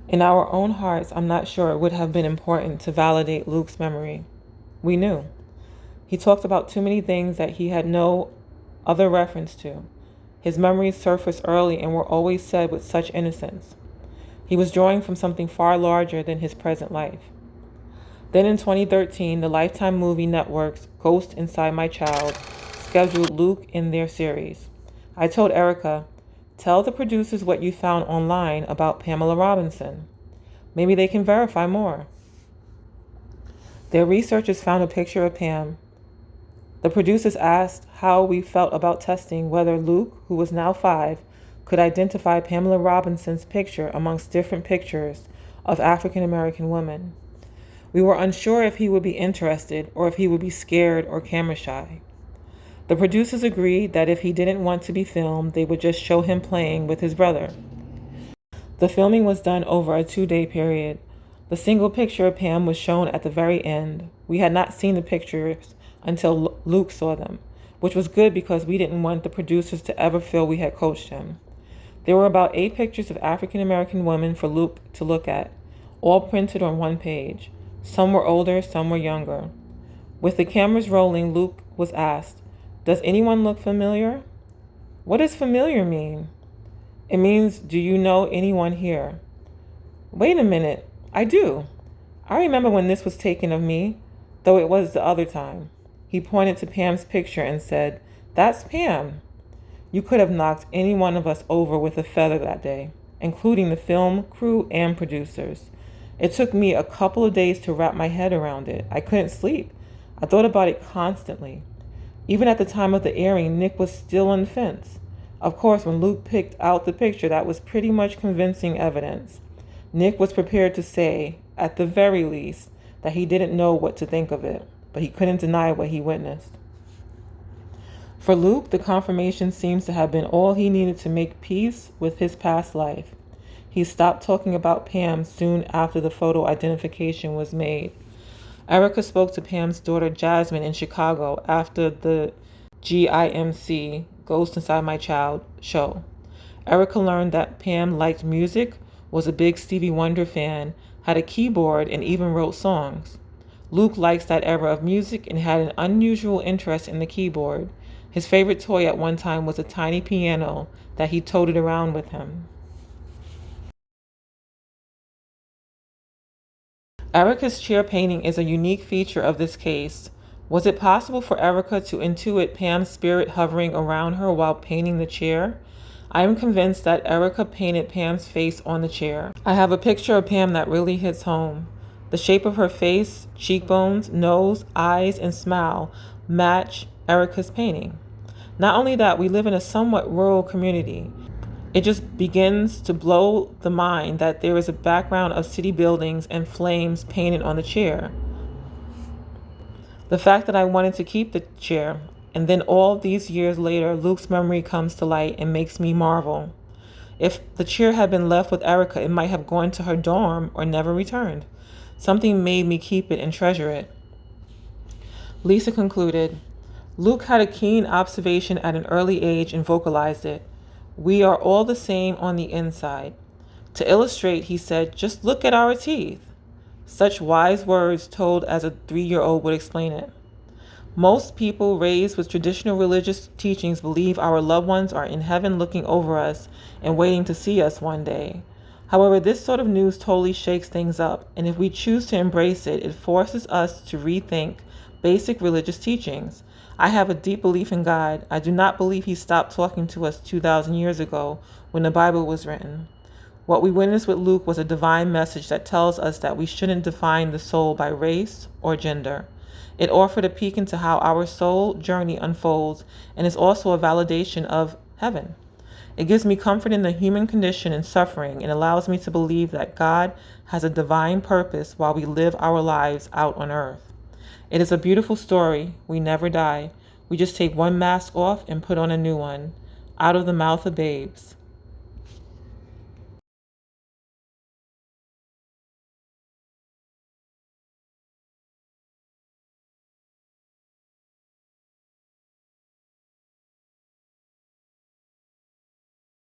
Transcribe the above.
In our own hearts, I'm not sure it would have been important to validate Luke's memory. We knew. He talked about too many things that he had no other reference to. His memories surfaced early and were always said with such innocence. He was drawing from something far larger than his present life. Then in 2013, the Lifetime Movie Network's Ghost Inside My Child scheduled Luke in their series. I told Erica, tell the producers what you found online about Pamela Robinson. Maybe they can verify more. Their researchers found a picture of Pam. The producers asked how we felt about testing whether Luke, who was now 5, could identify Pamela Robinson's picture amongst different pictures of African American women. We were unsure if he would be interested or if he would be scared or camera shy. The producers agreed that if he didn't want to be filmed, they would just show him playing with his brother. The filming was done over a 2-day period. The single picture of Pam was shown at the very end. We had not seen the pictures until Luke saw them, which was good because we didn't want the producers to ever feel we had coached him. There were about 8 pictures of African American women for Luke to look at, all printed on one page. Some were older, some were younger. With the cameras rolling, Luke was asked, does anyone look familiar? What does familiar mean? It means, do you know anyone here? Wait a minute, I do. I remember when this was taken of me, though it was the other time. He pointed to Pam's picture and said, that's Pam. You could have knocked any one of us over with a feather that day, including the film crew and producers. It took me a couple of days to wrap my head around it. I couldn't sleep. I thought about it constantly. Even at the time of the airing, Nick was still on the fence. Of course, when Luke picked out the picture, that was pretty much convincing evidence. Nick was prepared to say, at the very least, that he didn't know what to think of it, but he couldn't deny what he witnessed. For Luke, the confirmation seems to have been all he needed to make peace with his past life. He stopped talking about Pam soon after the photo identification was made. Erica spoke to Pam's daughter Jasmine in Chicago after the GIMC, Ghost Inside My Child, show. Erica learned that Pam liked music, was a big Stevie Wonder fan, had a keyboard, and even wrote songs. Luke likes that era of music and had an unusual interest in the keyboard. His favorite toy at one time was a tiny piano that he toted around with him. Erica's chair painting is a unique feature of this case. Was it possible for Erica to intuit Pam's spirit hovering around her while painting the chair? I am convinced that Erica painted Pam's face on the chair. I have a picture of Pam that really hits home. The shape of her face, cheekbones, nose, eyes, and smile match Erica's painting. Not only that, we live in a somewhat rural community. It just begins to blow the mind that there is a background of city buildings and flames painted on the chair. The fact that I wanted to keep the chair, and then all these years later, Luke's memory comes to light and makes me marvel. If the chair had been left with Erica, it might have gone to her dorm or never returned. Something made me keep it and treasure it. Lisa concluded, Luke had a keen observation at an early age and vocalized it. We are all the same on the inside. To illustrate, he said, just look at our teeth. Such wise words told as a 3-year-old would explain it. Most people raised with traditional religious teachings believe our loved ones are in heaven looking over us and waiting to see us one day. However, this sort of news totally shakes things up, and if we choose to embrace it, it forces us to rethink basic religious teachings. I have a deep belief in God. I do not believe he stopped talking to us 2,000 years ago when the Bible was written. What we witnessed with Luke was a divine message that tells us that we shouldn't define the soul by race or gender. It offered a peek into how our soul journey unfolds and is also a validation of heaven. It gives me comfort in the human condition and suffering and allows me to believe that God has a divine purpose while we live our lives out on earth. It is a beautiful story. We never die. We just take one mask off and put on a new one. Out of the mouth of babes.